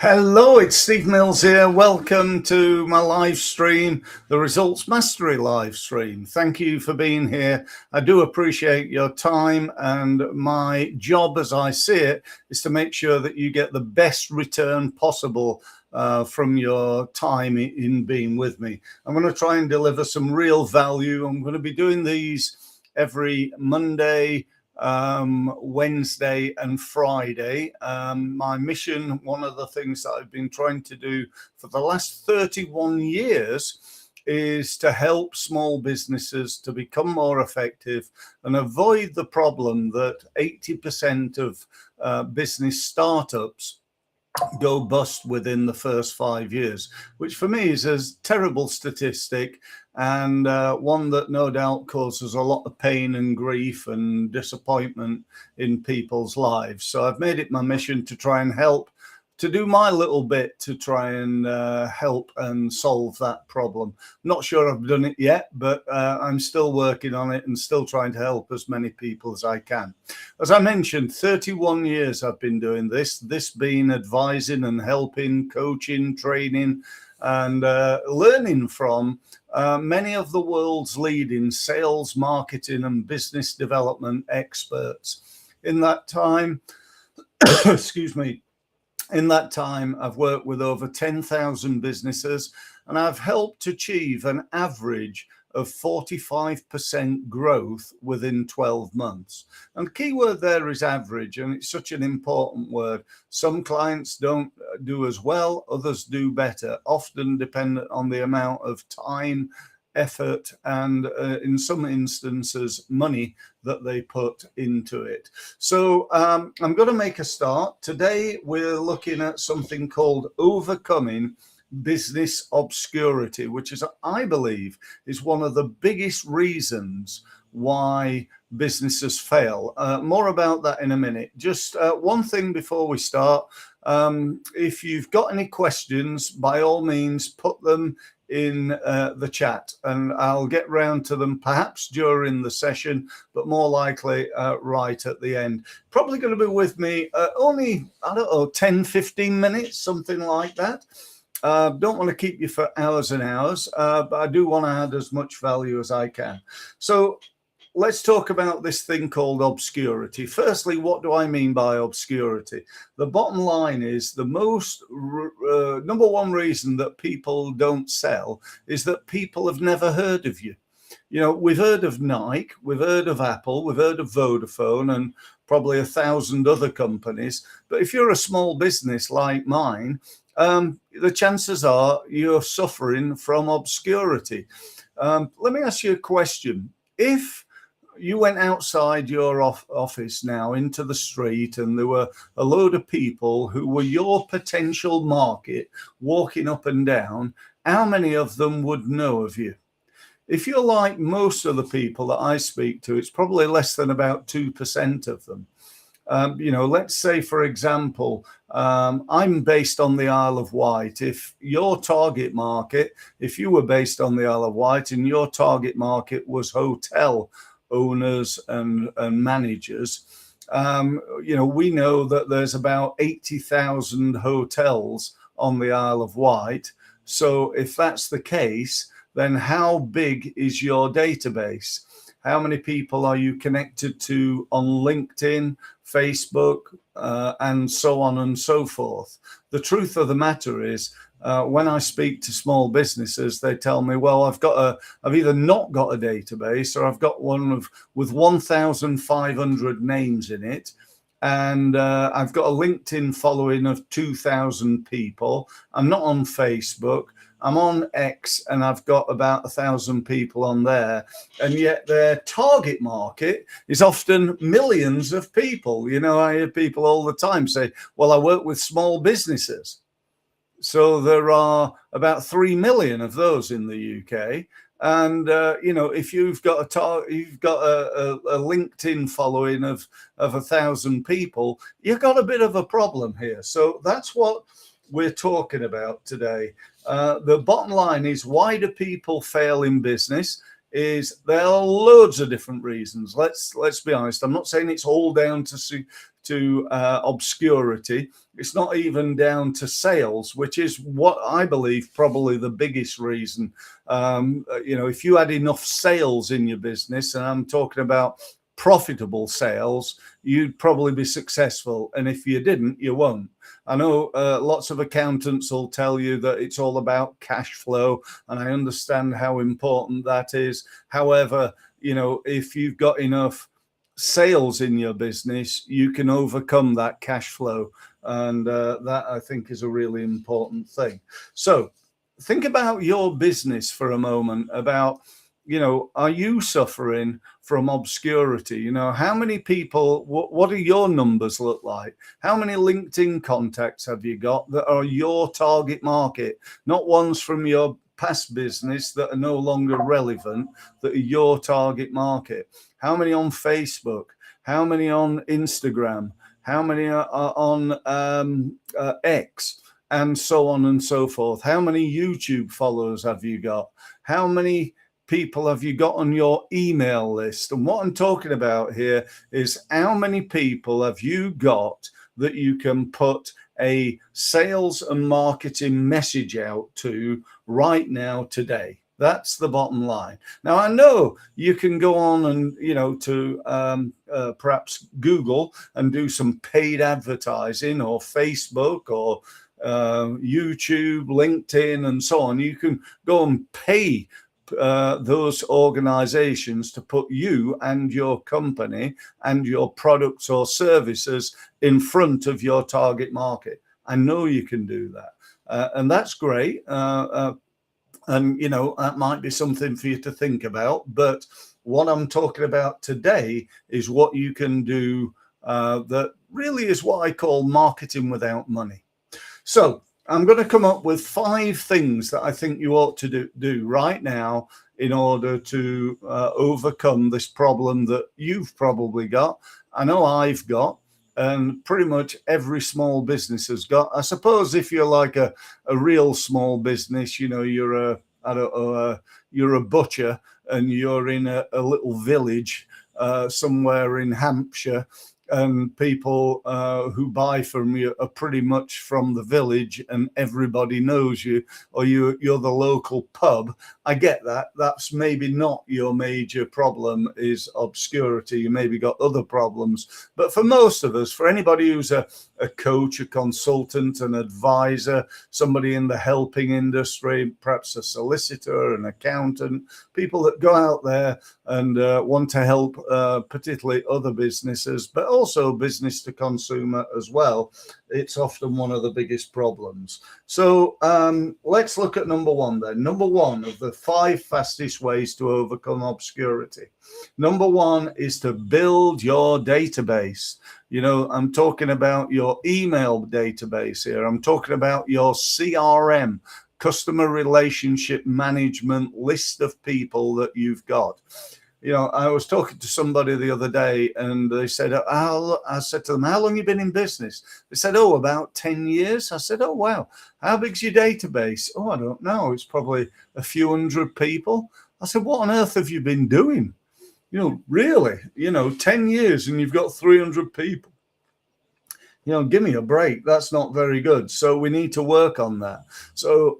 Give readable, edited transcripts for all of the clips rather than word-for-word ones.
Hello, it's Steve Mills here. Welcome to my live stream, the Results Mastery live stream. Thank you for being here. I do appreciate your time, and my job as I see it is to make sure that you get the best return possible from your time in being with me. I'm going to try and deliver some real value. I'm going to be doing these every Monday, Wednesday and Friday. My mission, one of the things that I've been trying to do for the last 31 years, is to help small businesses to become more effective and avoid the problem that 80% of business startups go bust within the first 5 years, which for me is a terrible statistic, and one that no doubt causes a lot of pain and grief and disappointment in people's lives. So I've made it my mission to try and help, to do my little bit to try and help and solve that problem. Not sure I've done it yet, but I'm still working on it and still trying to help as many people as I can. As I mentioned, 31 years I've been doing this being advising and helping, coaching, training, and learning from many of the world's leading sales, marketing, and business development experts. In that time, excuse me, in that time, I've worked with over 10,000 businesses, and I've helped achieve an average of 45% growth within 12 months. And the key word there is average, and it's such an important word. Some clients don't do as well, others do better, often dependent on the amount of time, effort, and in some instances money that they put into it. So I'm going to make a start. Today we're looking at something called overcoming business obscurity, which is, I believe, is one of the biggest reasons why businesses fail. More about that in a minute. Just one thing before we start. If you've got any questions, by all means put them in the chat, and I'll get round to them perhaps during the session, but more likely right at the end. Probably going to be with me only, I don't know, 10-15 minutes, something like that. Don't want to keep you for hours and hours, but I do want to add as much value as I can. So let's talk about this thing called obscurity. Firstly, what do I mean by obscurity? The bottom line is the most number one reason that people don't sell is that people have never heard of you. You know, we've heard of Nike, we've heard of Apple, we've heard of Vodafone, and probably 1,000 other companies. But if you're a small business like mine, the chances are you're suffering from obscurity. Let me ask you a question. If you went outside your office now into the street and there were a load of people who were your potential market walking up and down, how many of them would know of you? If you're like most of the people that I speak to, it's probably less than about 2% of them. You know, let's say, for example, I'm based on the Isle of Wight. If your target market, if you were based on the Isle of Wight and your target market was hotel owners and managers, you know, we know that there's about 80,000 hotels on the Isle of Wight. So if that's the case, then how big is your database? How many people are you connected to on LinkedIn, Facebook, and so on and so forth? The truth of the matter is, when I speak to small businesses, they tell me, well, I've either not got a database, or I've got one with 1,500 names in it, and I've got a LinkedIn following of 2,000 people. I'm not on Facebook. I'm on X, and I've got about 1,000 people on there, and yet their target market is often millions of people. You know, I hear people all the time say, well, I work with small businesses. So there are about 3 million of those in the UK. And, you know, if you've got a LinkedIn following of 1,000 people, you've got a bit of a problem here. So that's what we're talking about today. The bottom line is, why do people fail in business? Is there are loads of different reasons. Let's be honest. I'm not saying it's all down to obscurity. It's not even down to sales, which is what I believe probably the biggest reason. If you had enough sales in your business, and I'm talking about profitable sales, you'd probably be successful. And if you didn't, you won't. I know lots of accountants will tell you that it's all about cash flow, and I understand how important that is. However, if you've got enough sales in your business, you can overcome that cash flow. And that, I think, is a really important thing. So think about your business for a moment. About, are you suffering from obscurity? How many people, what do your numbers look like? How many LinkedIn contacts have you got that are your target market, not ones from your past business that are no longer relevant, that are your target market? How many on Facebook? How many on Instagram? How many are on X? And so on and so forth. How many YouTube followers have you got? How many people have you got on your email list? And what I'm talking about here is how many people have you got that you can put a sales and marketing message out to right now, today. That's the bottom line. Now, I know you can go on and, to perhaps Google and do some paid advertising, or Facebook, or YouTube, LinkedIn, and so on. You can go and pay those organizations to put you and your company and your products or services in front of your target market. I know you can do that. And that's great. And, that might be something for you to think about. But what I'm talking about today is what you can do that really is what I call marketing without money. So I'm going to come up with 5 things that I think you ought to do right now in order to overcome this problem that you've probably got. I know I've got, and pretty much every small business has got. I suppose if you're like a real small business, you're a butcher and you're in a little village somewhere in Hampshire, and people who buy from you are pretty much from the village and everybody knows you, or you're the local pub. I get that. That's maybe not your major problem, is obscurity. You maybe got other problems. But for most of us, for anybody who's a coach, a consultant, an advisor, somebody in the helping industry, perhaps a solicitor, an accountant, people that go out there and want to help particularly other businesses, but also business to consumer as well, it's often one of the biggest problems. So let's look at number 1 then. Number 1 of the 5 fastest ways to overcome obscurity. Number 1 is to build your database. I'm talking about your email database here. I'm talking about your CRM, customer relationship management list of people that you've got. I was talking to somebody the other day, and they said, I said to them, how long have you been in business? They said, about 10 years. I said, oh, wow. How big's your database? Oh, I don't know. It's probably a few hundred people. I said, what on earth have you been doing? Really, 10 years and you've got 300 people. Give me a break. That's not very good. So we need to work on that. So,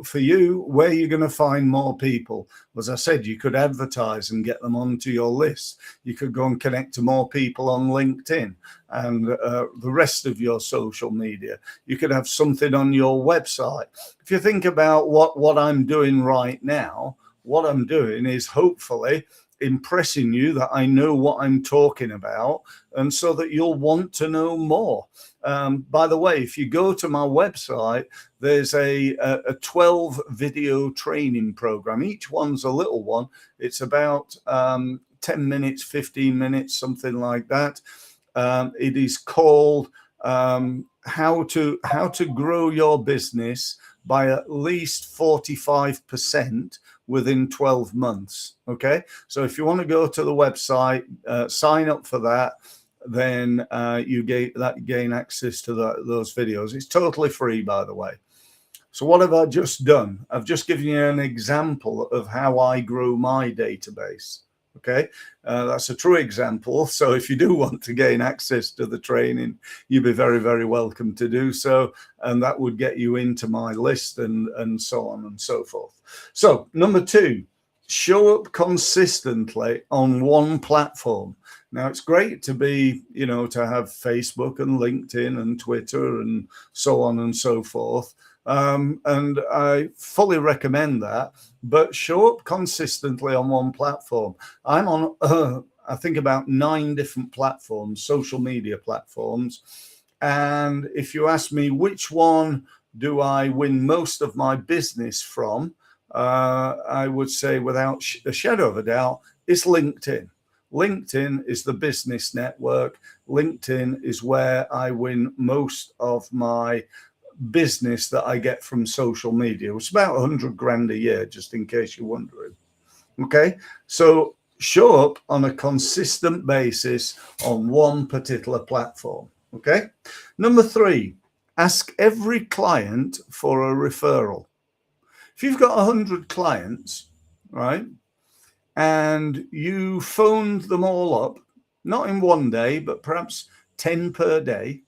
for you, where you're going to find more people, as I said, you could advertise and get them onto your list. You could go and connect to more people on LinkedIn and the rest of your social media. You could have something on your website. If you think about what I'm doing right now, what I'm doing is hopefully impressing you that I know what I'm talking about, and so that you'll want to know more. By the way, if you go to my website, there's a 12 video training program. Each one's a little one. It's about 10 minutes, 15 minutes, something like that. It is called how to grow your business by at least 45% within 12 months. Okay, so if you want to go to the website, sign up for that, then you gain access to those videos. It's totally free, by the way. So what have I just done? I've just given you an example of how I grow my database. Okay, that's a true example. So if you do want to gain access to the training, you'd be very, very welcome to do so. And that would get you into my list and so on and so forth. So number 2, show up consistently on one platform. Now, it's great to be, to have Facebook and LinkedIn and Twitter and so on and so forth. And I fully recommend that, but show up consistently on one platform. I'm on, I think, about 9 different platforms, social media platforms. And if you ask me which one do I win most of my business from, I would say without a shadow of a doubt, it's LinkedIn. LinkedIn is the business network. LinkedIn is where I win most of my business that I get from social media. It's about 100 grand a year, just in case you're wondering. Okay, so show up on a consistent basis on one particular platform. Okay, number 3, ask every client for a referral. If you've got 100 clients, right, and you phoned them all up, not in one day, but perhaps 10 per day,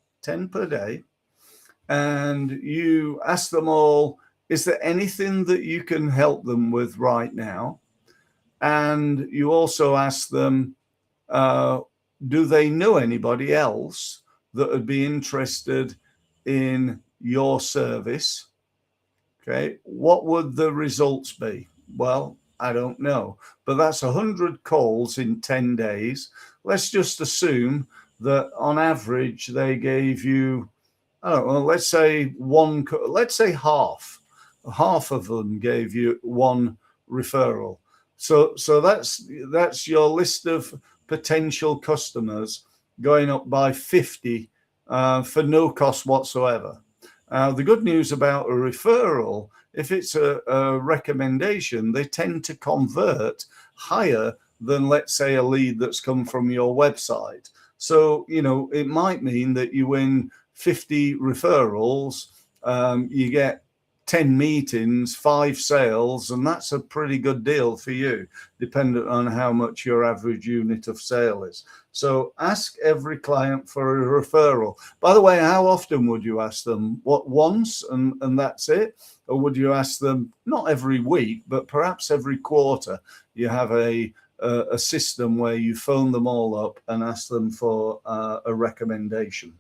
and you ask them all, is there anything that you can help them with right now? And you also ask them, do they know anybody else that would be interested in your service? Okay, what would the results be? Well, I don't know, but that's 100 calls in 10 days. Let's just assume that on average they gave you, I don't know, let's say half of them gave you one referral. So that's your list of potential customers going up by 50 for no cost whatsoever. The good news about a referral, if it's a recommendation, they tend to convert higher than, let's say, a lead that's come from your website. So, it might mean that you win 50 referrals, you get 10 meetings, 5 sales, and that's a pretty good deal for you, dependent on how much your average unit of sale is. So ask every client for a referral. By the way, how often would you ask them? What, once and that's it? Or would you ask them not every week, but perhaps every quarter? You have a system where you phone them all up and ask them for a recommendation.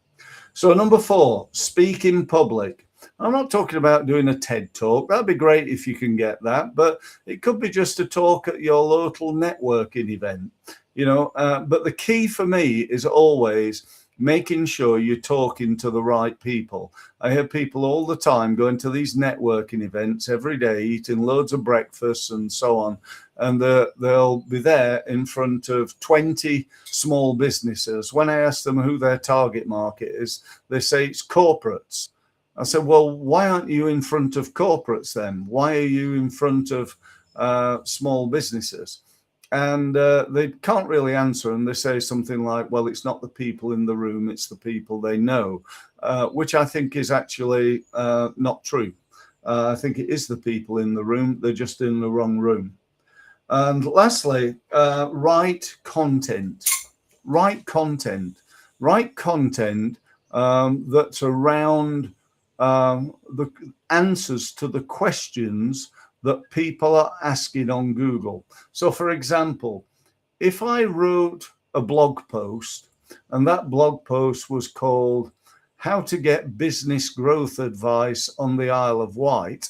So number 4, speak in public. I'm not talking about doing a TED talk. That'd be great if you can get that, but it could be just a talk at your local networking event, but the key for me is always making sure you're talking to the right people. I hear people all the time going to these networking events every day, eating loads of breakfast and so on, and they'll be there in front of 20 small businesses. When I ask them who their target market is, they say it's corporates. I said, well, why aren't you in front of corporates then? Why are you in front of small businesses? And they can't really answer, and they say something like, well, it's not the people in the room, it's the people they know, which I think is actually not true. I think it is the people in the room, they're just in the wrong room. And lastly, write content that's around the answers to the questions that people are asking on Google. So for example, if I wrote a blog post and that blog post was called How to Get Business Growth Advice on the Isle of Wight,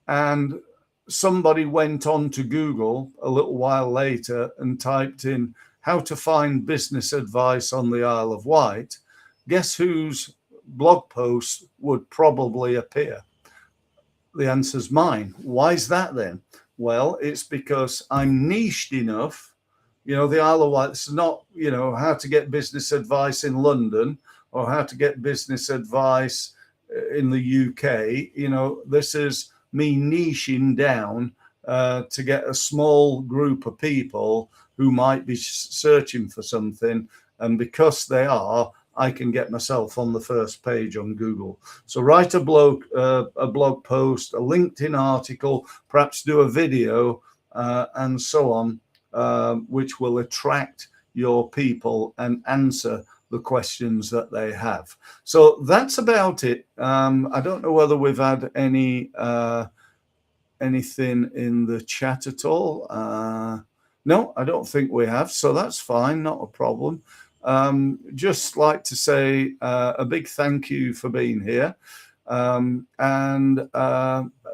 and somebody went on to Google a little while later and typed in how to find business advice on the Isle of Wight, guess whose blog post would probably appear? The answer's mine. Why is that then? Well, it's because I'm niched enough. The Isle of Wight, it's not, how to get business advice in London or how to get business advice in the UK. This is me niching down to get a small group of people who might be searching for something. And because they are, I can get myself on the first page on Google. So write a blog post, a LinkedIn article, perhaps do a video, and so on. which will attract your people and answer the questions that they have. So that's about it. I don't know whether we've had anything in the chat at all. No, I don't think we have, so that's fine, not a problem. Just like to say a big thank you for being here. And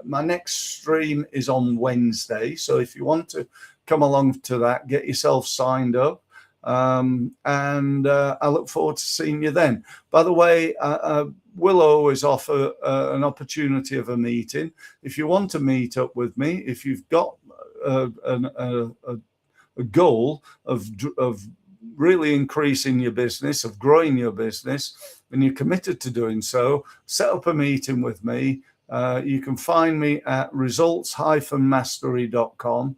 my next stream is on Wednesday, so if you want to come along to that, get yourself signed up. And I look forward to seeing you then. By the way, we'll always offer an opportunity of a meeting. If you want to meet up with me, if you've got a goal of really increasing your business, of growing your business, and you're committed to doing so, set up a meeting with me. You can find me at results-mastery.com.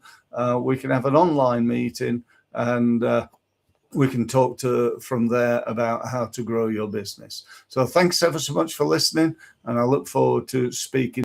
We can have an online meeting, and we can talk from there about how to grow your business. So thanks ever so much for listening, and I look forward to speaking